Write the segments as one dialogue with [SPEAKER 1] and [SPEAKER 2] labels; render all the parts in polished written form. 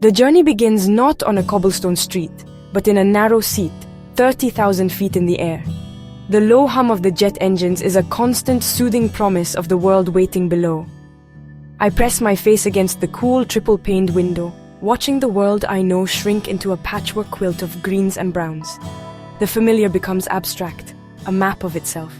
[SPEAKER 1] The journey begins not on a cobblestone street, but in a narrow seat, 30,000 feet in the air. The low hum of the jet engines is a constant, soothing promise of the world waiting below. I press my face against the cool, triple-paned window, watching the world I know shrink into a patchwork quilt of greens and browns. The familiar becomes abstract, a map of itself.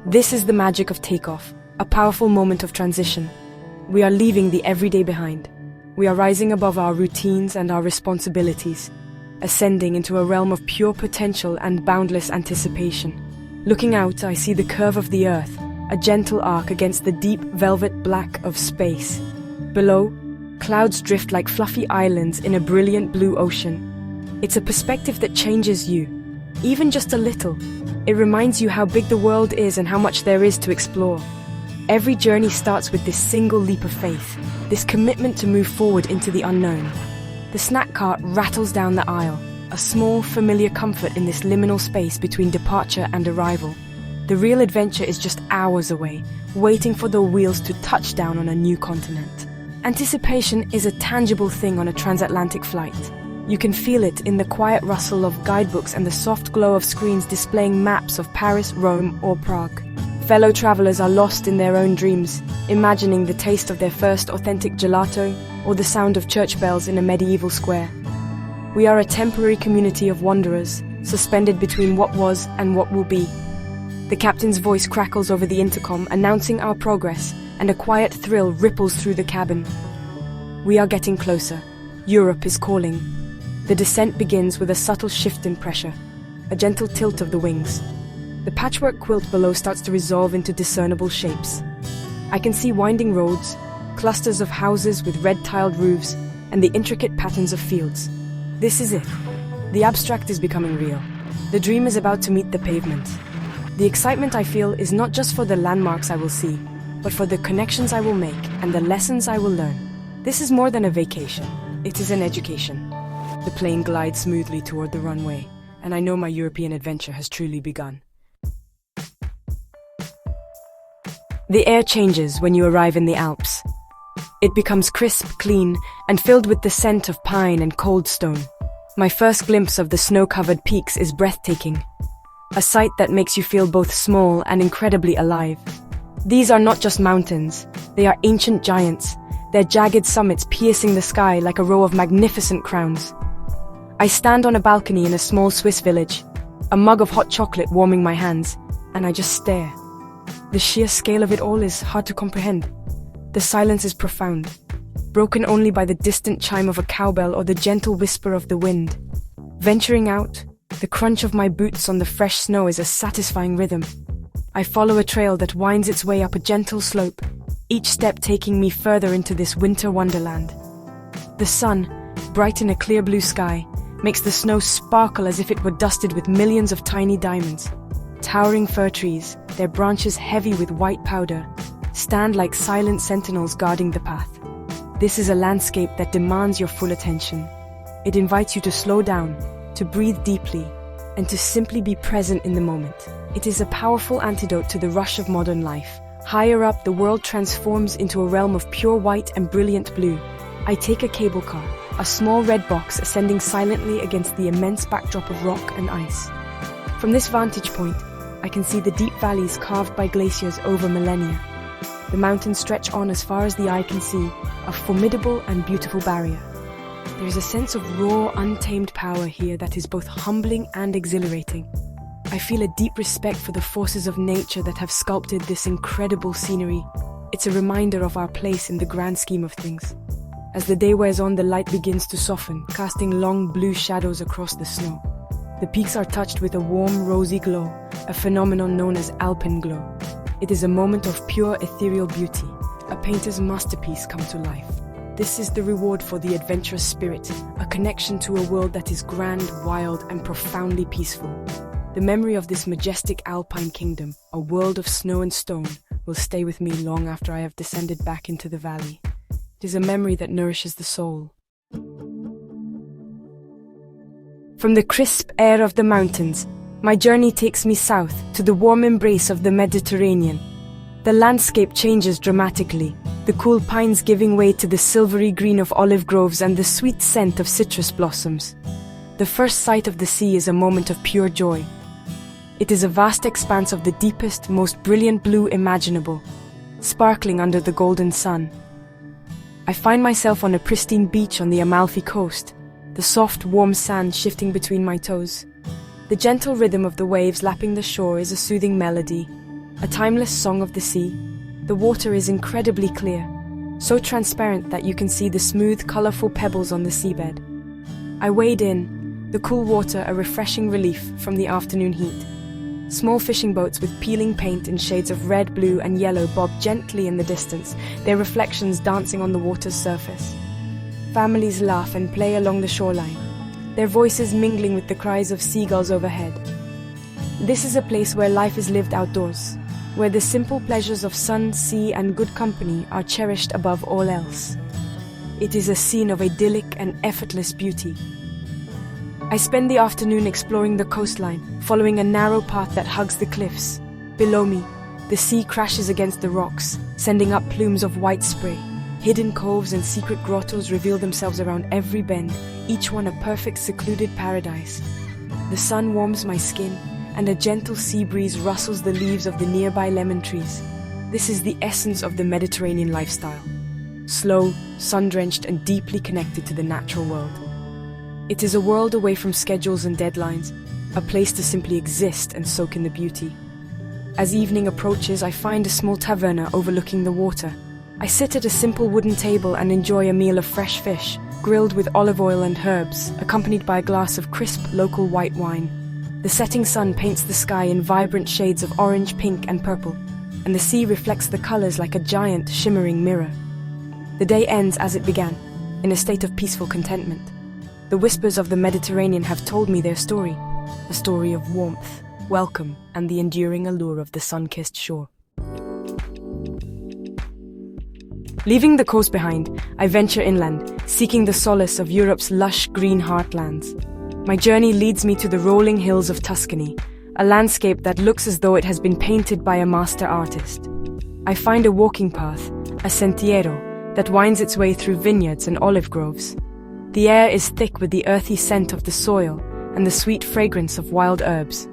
[SPEAKER 1] This is the magic of takeoff, a powerful moment of transition. We are leaving the everyday behind. We are rising above our routines and our responsibilities, ascending into a realm of pure potential and boundless anticipation. Looking out, I see the curve of the earth, a gentle arc against the deep velvet black of space. Below, clouds drift like fluffy islands in a brilliant blue ocean. It's a perspective that changes you, even just a little. It reminds you how big the world is and how much there is to explore. Every journey starts with this single leap of faith, this commitment to move forward into the unknown. The snack cart rattles down the aisle, a small, familiar comfort in this liminal space between departure and arrival. The real adventure is just hours away, waiting for the wheels to touch down on a new continent. Anticipation is a tangible thing on a transatlantic flight. You can feel it in the quiet rustle of guidebooks and the soft glow of screens displaying maps of Paris, Rome, or Prague. Fellow travelers are lost in their own dreams, imagining the taste of their first authentic gelato or the sound of church bells in a medieval square. We are a temporary community of wanderers, suspended between what was and what will be. The captain's voice crackles over the intercom, announcing our progress, and a quiet thrill ripples through the cabin. We are getting closer. Europe is calling. The descent begins with a subtle shift in pressure, a gentle tilt of the wings. The patchwork quilt below starts to resolve into discernible shapes. I can see winding roads, clusters of houses with red-tiled roofs, and the intricate patterns of fields. This is it. The abstract is becoming real. The dream is about to meet the pavement. The excitement I feel is not just for the landmarks I will see, but for the connections I will make and the lessons I will learn. This is more than a vacation. It is an education. The plane glides smoothly toward the runway, and I know my European adventure has truly begun. The air changes when you arrive in the Alps. It becomes crisp, clean, and filled with the scent of pine and cold stone. My first glimpse of the snow-covered peaks is breathtaking, a sight that makes you feel both small and incredibly alive. These are not just mountains, they are ancient giants, their jagged summits piercing the sky like a row of magnificent crowns. I stand on a balcony in a small Swiss village, a mug of hot chocolate warming my hands, and I just stare. The sheer scale of it all is hard to comprehend. The silence is profound, broken only by the distant chime of a cowbell or the gentle whisper of the wind. Venturing out, the crunch of my boots on the fresh snow is a satisfying rhythm. I follow a trail that winds its way up a gentle slope, each step taking me further into this winter wonderland. The sun, bright in a clear blue sky, makes the snow sparkle as if it were dusted with millions of tiny diamonds. Towering fir trees, their branches heavy with white powder, stand like silent sentinels guarding the path. This is a landscape that demands your full attention. It invites you to slow down, to breathe deeply, and to simply be present in the moment. It is a powerful antidote to the rush of modern life. Higher up, the world transforms into a realm of pure white and brilliant blue. I take a cable car, a small red box ascending silently against the immense backdrop of rock and ice. From this vantage point, I can see the deep valleys carved by glaciers over millennia. The mountains stretch on as far as the eye can see, a formidable and beautiful barrier. There is a sense of raw, untamed power here that is both humbling and exhilarating. I feel a deep respect for the forces of nature that have sculpted this incredible scenery. It's a reminder of our place in the grand scheme of things. As the day wears on, the light begins to soften, casting long blue shadows across the snow. The peaks are touched with a warm, rosy glow, a phenomenon known as alpenglow. It is a moment of pure ethereal beauty, a painter's masterpiece come to life. This is the reward for the adventurous spirit, a connection to a world that is grand, wild, and profoundly peaceful. The memory of this majestic alpine kingdom, a world of snow and stone, will stay with me long after I have descended back into the valley. It is a memory that nourishes the soul. From the crisp air of the mountains, my journey takes me south to the warm embrace of the Mediterranean. The landscape changes dramatically. the cool pines giving way to the silvery green of olive groves and the sweet scent of citrus blossoms. The first sight of the sea is a moment of pure joy. It is a vast expanse of the deepest, most brilliant blue imaginable, sparkling under the golden sun. I find myself on a pristine beach on the Amalfi Coast, the soft, warm sand shifting between my toes. The gentle rhythm of the waves lapping the shore is a soothing melody, a timeless song of the sea. The water is incredibly clear, so transparent that you can see the smooth, colorful pebbles on the seabed. I wade in, the cool water a refreshing relief from the afternoon heat. Small fishing boats with peeling paint in shades of red, blue, and yellow bob gently in the distance, their reflections dancing on the water's surface. Families laugh and play along the shoreline, their voices mingling with the cries of seagulls overhead. This is a place where life is lived outdoors, where the simple pleasures of sun, sea, and good company are cherished above all else. It is a scene of idyllic and effortless beauty. I spend the afternoon exploring the coastline, following a narrow path that hugs the cliffs. Below me, the sea crashes against the rocks, sending up plumes of white spray. Hidden coves and secret grottos reveal themselves around every bend, each one a perfect secluded paradise. The sun warms my skin, and a gentle sea breeze rustles the leaves of the nearby lemon trees. This is the essence of the Mediterranean lifestyle. Slow, sun-drenched, and deeply connected to the natural world. It is a world away from schedules and deadlines, a place to simply exist and soak in the beauty. As evening approaches, I find a small taverna overlooking the water. I sit at a simple wooden table and enjoy a meal of fresh fish, grilled with olive oil and herbs, accompanied by a glass of crisp, local white wine. The setting sun paints the sky in vibrant shades of orange, pink, and purple, and the sea reflects the colors like a giant, shimmering mirror. The day ends as it began, in a state of peaceful contentment. The whispers of the Mediterranean have told me their story, a story of warmth, welcome, and the enduring allure of the sun-kissed shore. Leaving the coast behind, I venture inland, seeking the solace of Europe's lush green heartlands. My journey leads me to the rolling hills of Tuscany, a landscape that looks as though it has been painted by a master artist. I find a walking path, a sentiero, that winds its way through vineyards and olive groves. The air is thick with the earthy scent of the soil and the sweet fragrance of wild herbs.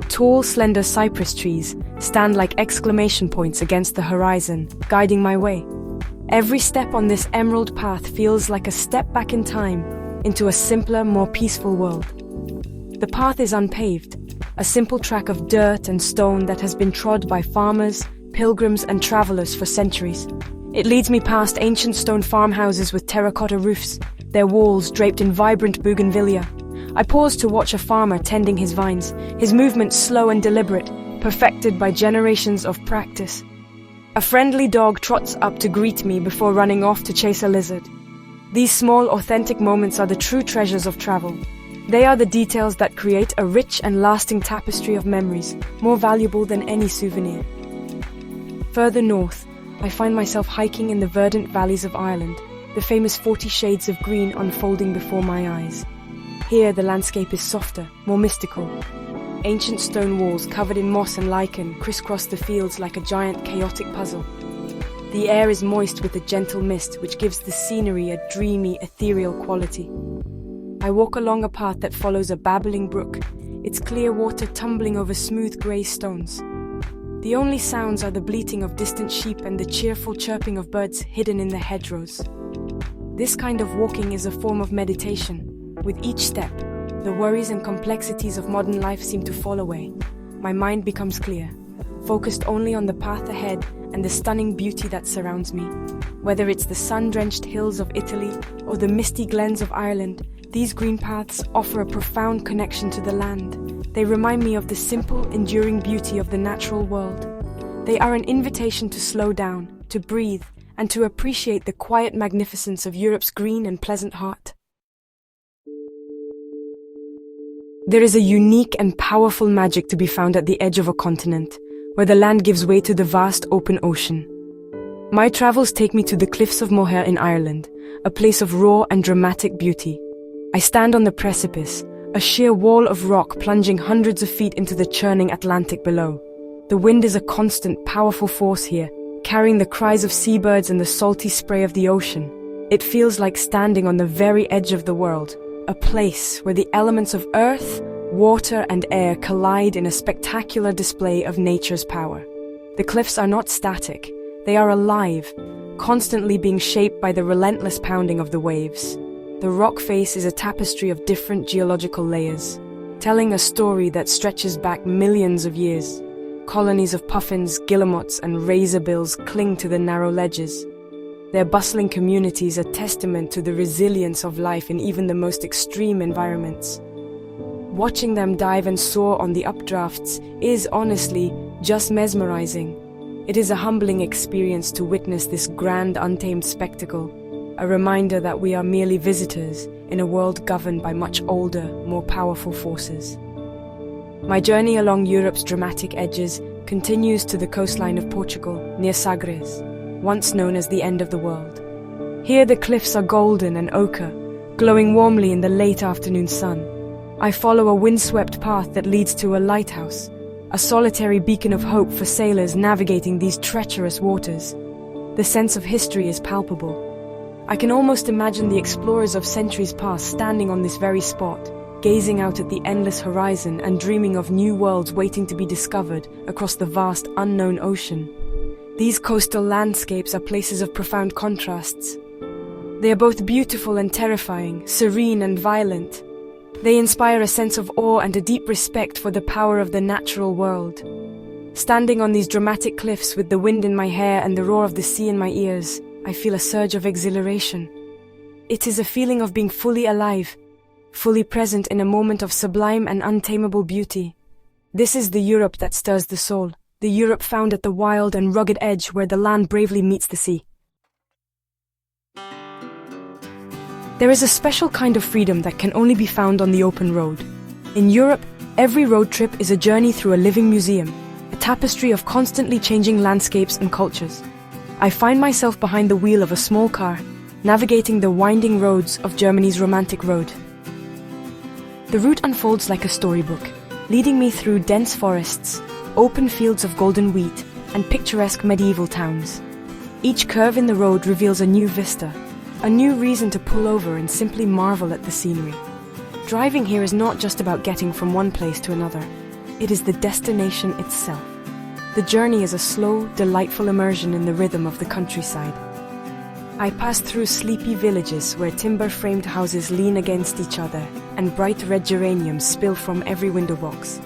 [SPEAKER 1] Tall, slender cypress trees stand like exclamation points against the horizon, guiding my way. Every step on this emerald path feels like a step back in time into a simpler, more peaceful world. The path is unpaved, a simple track of dirt and stone that has been trod by farmers, pilgrims, and travelers for centuries. It leads me past ancient stone farmhouses with terracotta roofs, their walls draped in vibrant bougainvillea. I pause to watch a farmer tending his vines, his movements slow and deliberate, perfected by generations of practice. A friendly dog trots up to greet me before running off to chase a lizard. These small, authentic moments are the true treasures of travel. They are the details that create a rich and lasting tapestry of memories, more valuable than any souvenir. Further north, I find myself hiking in the verdant valleys of Ireland, the famous 40 shades of green unfolding before my eyes. Here, the landscape is softer, more mystical. Ancient stone walls covered in moss and lichen crisscross the fields like a giant chaotic puzzle. The air is moist with a gentle mist, which gives the scenery a dreamy, ethereal quality. I walk along a path that follows a babbling brook, its clear water tumbling over smooth grey stones. The only sounds are the bleating of distant sheep and the cheerful chirping of birds hidden in the hedgerows. This kind of walking is a form of meditation. With each step, the worries and complexities of modern life seem to fall away. My mind becomes clear, focused only on the path ahead and the stunning beauty that surrounds me. Whether it's the sun-drenched hills of Italy or the misty glens of Ireland, these green paths offer a profound connection to the land. They remind me of the simple, enduring beauty of the natural world. They are an invitation to slow down, to breathe, and to appreciate the quiet magnificence of Europe's green and pleasant heart. There is a unique and powerful magic to be found at the edge of a continent, where the land gives way to the vast open ocean. My travels take me to the cliffs of Moher in Ireland, a place of raw and dramatic beauty. I stand on the precipice, a sheer wall of rock plunging hundreds of feet into the churning Atlantic below. The wind is a constant, powerful force here, carrying the cries of seabirds and the salty spray of the ocean. It feels like standing on the very edge of the world, a place where the elements of earth, water, and air collide in a spectacular display of nature's power. The cliffs are not static, they are alive, constantly being shaped by the relentless pounding of the waves. The rock face is a tapestry of different geological layers, telling a story that stretches back millions of years. Colonies of puffins, guillemots, and razorbills cling to the narrow ledges. Their bustling communities are testament to the resilience of life in even the most extreme environments. Watching them dive and soar on the updrafts is honestly just mesmerizing. It is a humbling experience to witness this grand, untamed spectacle, a reminder that we are merely visitors in a world governed by much older, more powerful forces. My journey along Europe's dramatic edges continues to the coastline of Portugal, near Sagres, once known as the end of the world. Here the cliffs are golden and ochre, glowing warmly in the late afternoon sun. I follow a windswept path that leads to a lighthouse, a solitary beacon of hope for sailors navigating these treacherous waters. The sense of history is palpable. I can almost imagine the explorers of centuries past standing on this very spot, gazing out at the endless horizon and dreaming of new worlds waiting to be discovered across the vast unknown ocean. These coastal landscapes are places of profound contrasts. They are both beautiful and terrifying, serene and violent. They inspire a sense of awe and a deep respect for the power of the natural world. Standing on these dramatic cliffs with the wind in my hair and the roar of the sea in my ears, I feel a surge of exhilaration. It is a feeling of being fully alive, fully present in a moment of sublime and untamable beauty. This is the Europe that stirs the soul, the Europe found at the wild and rugged edge where the land bravely meets the sea. There is a special kind of freedom that can only be found on the open road. In Europe, every road trip is a journey through a living museum, a tapestry of constantly changing landscapes and cultures. I find myself behind the wheel of a small car, navigating the winding roads of Germany's romantic road. The route unfolds like a storybook, leading me through dense forests, open fields of golden wheat, and picturesque medieval towns. Each curve in the road reveals a new vista, a new reason to pull over and simply marvel at the scenery. Driving here is not just about getting from one place to another. It is the destination itself. The journey is a slow, delightful immersion in the rhythm of the countryside. I pass through sleepy villages where timber-framed houses lean against each other and bright red geraniums spill from every window box.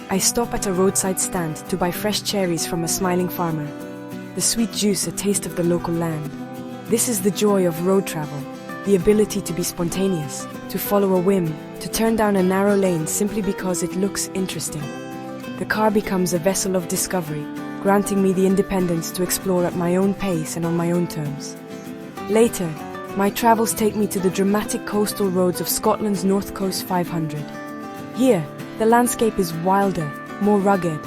[SPEAKER 1] I stop at a roadside stand to buy fresh cherries from a smiling farmer. The sweet juice a taste of the local land. This is the joy of road travel, the ability to be spontaneous, to follow a whim, to turn down a narrow lane simply because it looks interesting. The car becomes a vessel of discovery, granting me the independence to explore at my own pace and on my own terms. Later, my travels take me to the dramatic coastal roads of Scotland's North Coast 500. Here, the landscape is wilder, more rugged.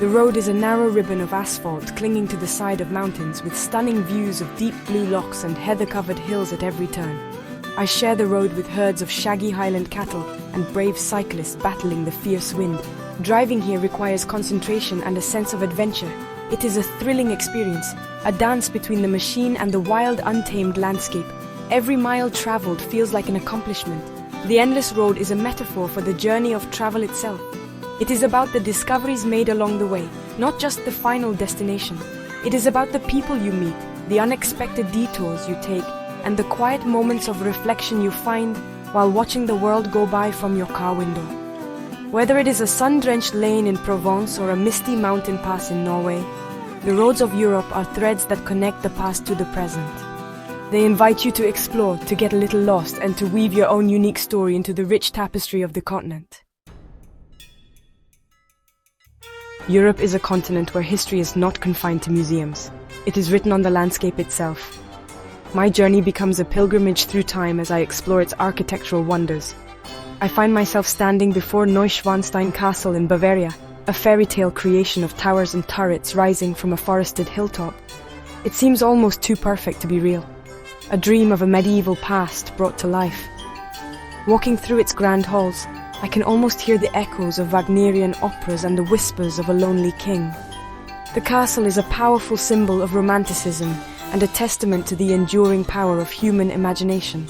[SPEAKER 1] The road is a narrow ribbon of asphalt clinging to the side of mountains with stunning views of deep blue lochs and heather-covered hills at every turn. I share the road with herds of shaggy Highland cattle and brave cyclists battling the fierce wind. Driving here requires concentration and a sense of adventure. It is a thrilling experience, a dance between the machine and the wild, untamed landscape. Every mile traveled feels like an accomplishment. The endless road is a metaphor for the journey of travel itself. It is about the discoveries made along the way, not just the final destination. It is about the people you meet, the unexpected detours you take, and the quiet moments of reflection you find while watching the world go by from your car window. Whether it is a sun-drenched lane in Provence or a misty mountain pass in Norway, the roads of Europe are threads that connect the past to the present. They invite you to explore, to get a little lost, and to weave your own unique story into the rich tapestry of the continent. Europe is a continent where history is not confined to museums. It is written on the landscape itself. My journey becomes a pilgrimage through time as I explore its architectural wonders. I find myself standing before Neuschwanstein Castle in Bavaria, a fairy tale creation of towers and turrets rising from a forested hilltop. It seems almost too perfect to be real, a dream of a medieval past brought to life. Walking through its grand halls, I can almost hear the echoes of Wagnerian operas and the whispers of a lonely king. The castle is a powerful symbol of romanticism and a testament to the enduring power of human imagination.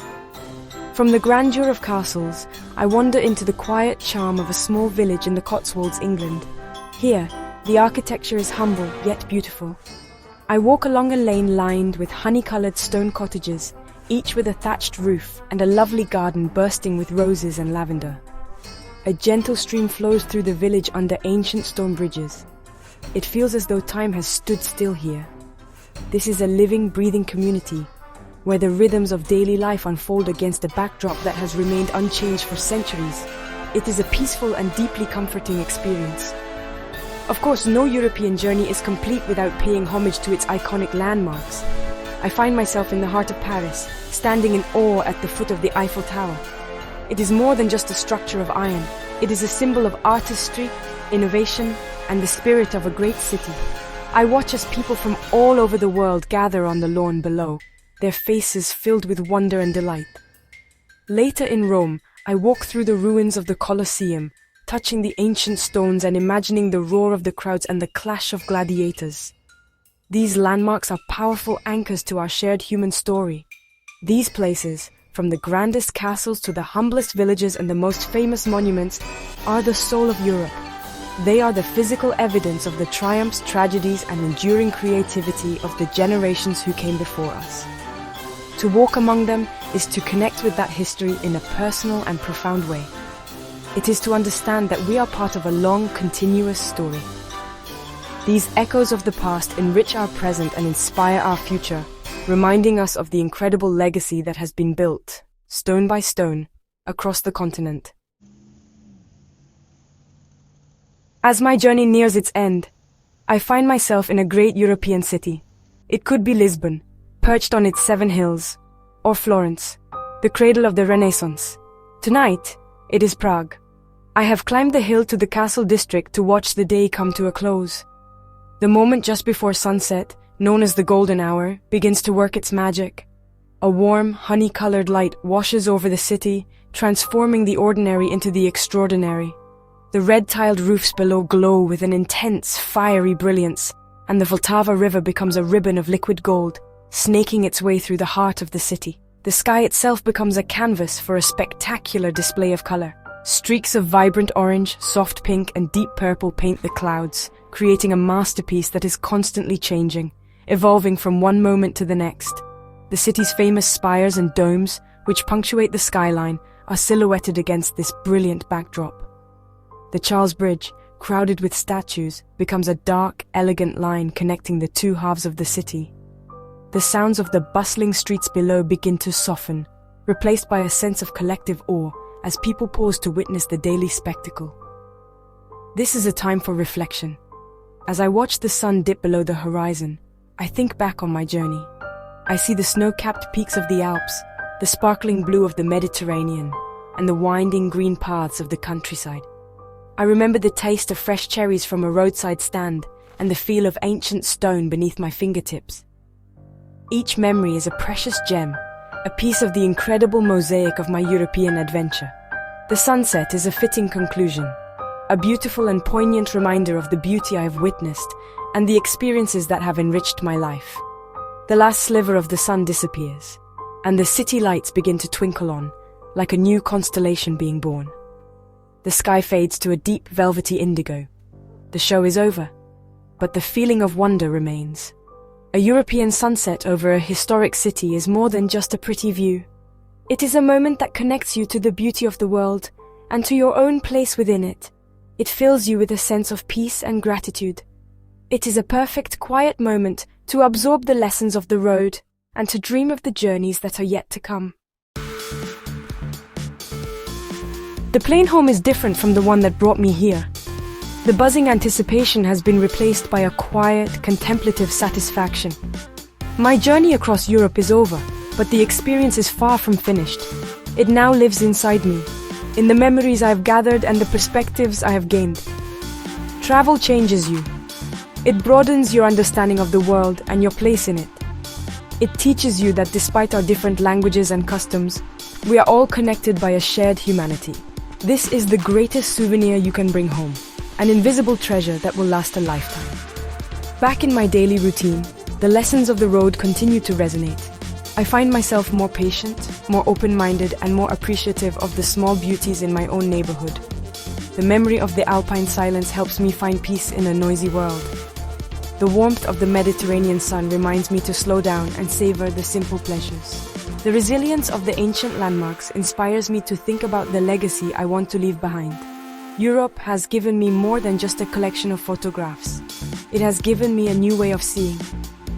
[SPEAKER 1] From the grandeur of castles, I wander into the quiet charm of a small village in the Cotswolds, England. Here, the architecture is humble yet beautiful. I walk along a lane lined with honey-colored stone cottages, each with a thatched roof and a lovely garden bursting with roses and lavender. A gentle stream flows through the village under ancient stone bridges. It feels as though time has stood still here. This is a living, breathing community, where the rhythms of daily life unfold against a backdrop that has remained unchanged for centuries. It is a peaceful and deeply comforting experience. Of course, no European journey is complete without paying homage to its iconic landmarks. I find myself in the heart of Paris, standing in awe at the foot of the Eiffel Tower. It is more than just a structure of iron. It is a symbol of artistry, innovation, and the spirit of a great city. I watch as people from all over the world gather on the lawn below, their faces filled with wonder and delight. Later in Rome, I walk through the ruins of the Colosseum, touching the ancient stones and imagining the roar of the crowds and the clash of gladiators. These landmarks are powerful anchors to our shared human story. These places, from the grandest castles to the humblest villages and the most famous monuments, are the soul of Europe. They are the physical evidence of the triumphs, tragedies, and enduring creativity of the generations who came before us. To walk among them is to connect with that history in a personal and profound way. It is to understand that we are part of a long, continuous story. These echoes of the past enrich our present and inspire our future, reminding us of the incredible legacy that has been built, stone by stone, across the continent. As my journey nears its end, I find myself in a great European city. It could be Lisbon, perched on its 7 hills, or Florence, the cradle of the Renaissance. Tonight, it is Prague. I have climbed the hill to the castle district to watch the day come to a close. The moment just before sunset, known as the golden hour, begins to work its magic. A warm, honey-colored light washes over the city, transforming the ordinary into the extraordinary. The red-tiled roofs below glow with an intense, fiery brilliance, and the Vltava River becomes a ribbon of liquid gold, snaking its way through the heart of the city. The sky itself becomes a canvas for a spectacular display of color. Streaks of vibrant orange, soft pink, and deep purple paint the clouds, creating a masterpiece that is constantly changing, evolving from one moment to the next. The city's famous spires and domes, which punctuate the skyline, are silhouetted against this brilliant backdrop. The Charles Bridge, crowded with statues, becomes a dark, elegant line connecting the two halves of the city. The sounds of the bustling streets below begin to soften, replaced by a sense of collective awe as people pause to witness the daily spectacle. This is a time for reflection. As I watch the sun dip below the horizon, I think back on my journey. I see the snow-capped peaks of the Alps, the sparkling blue of the Mediterranean, and the winding green paths of the countryside. I remember the taste of fresh cherries from a roadside stand and the feel of ancient stone beneath my fingertips. Each memory is a precious gem, a piece of the incredible mosaic of my European adventure. The sunset is a fitting conclusion, a beautiful and poignant reminder of the beauty I have witnessed and the experiences that have enriched my life. The last sliver of the sun disappears, and the city lights begin to twinkle on, like a new constellation being born. The sky fades to a deep velvety indigo. The show is over, but the feeling of wonder remains. A European sunset over a historic city is more than just a pretty view. It is a moment that connects you to the beauty of the world and to your own place within it. It fills you with a sense of peace and gratitude. It is a perfect, quiet moment to absorb the lessons of the road and to dream of the journeys that are yet to come. The plane home is different from the one that brought me here. The buzzing anticipation has been replaced by a quiet, contemplative satisfaction. My journey across Europe is over, but the experience is far from finished. It now lives inside me, in the memories I have gathered and the perspectives I have gained. Travel changes you. It broadens your understanding of the world and your place in it. It teaches you that despite our different languages and customs, we are all connected by a shared humanity. This is the greatest souvenir you can bring home, an invisible treasure that will last a lifetime. Back in my daily routine, the lessons of the road continue to resonate. I find myself more patient, more open-minded, and more appreciative of the small beauties in my own neighborhood. The memory of the alpine silence helps me find peace in a noisy world. The warmth of the Mediterranean sun reminds me to slow down and savor the simple pleasures. The resilience of the ancient landmarks inspires me to think about the legacy I want to leave behind. Europe has given me more than just a collection of photographs. It has given me a new way of seeing.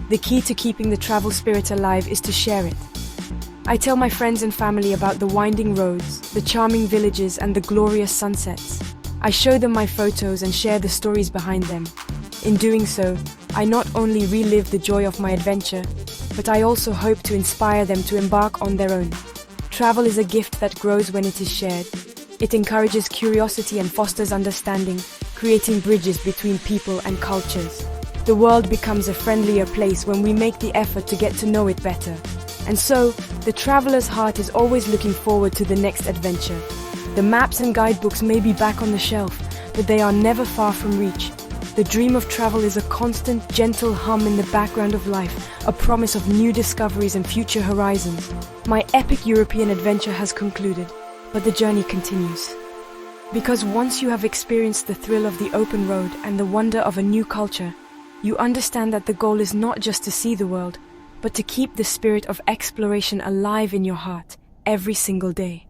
[SPEAKER 1] The key to keeping the travel spirit alive is to share it. I tell my friends and family about the winding roads, the charming villages, and the glorious sunsets. I show them my photos and share the stories behind them. In doing so, I not only relive the joy of my adventure, but I also hope to inspire them to embark on their own. Travel is a gift that grows when it is shared. It encourages curiosity and fosters understanding, creating bridges between people and cultures. The world becomes a friendlier place when we make the effort to get to know it better. And so, the traveler's heart is always looking forward to the next adventure. The maps and guidebooks may be back on the shelf, but they are never far from reach. The dream of travel is a constant, gentle hum in the background of life, a promise of new discoveries and future horizons. My epic European adventure has concluded, but the journey continues. Because once you have experienced the thrill of the open road and the wonder of a new culture, you understand that the goal is not just to see the world, but to keep the spirit of exploration alive in your heart every single day.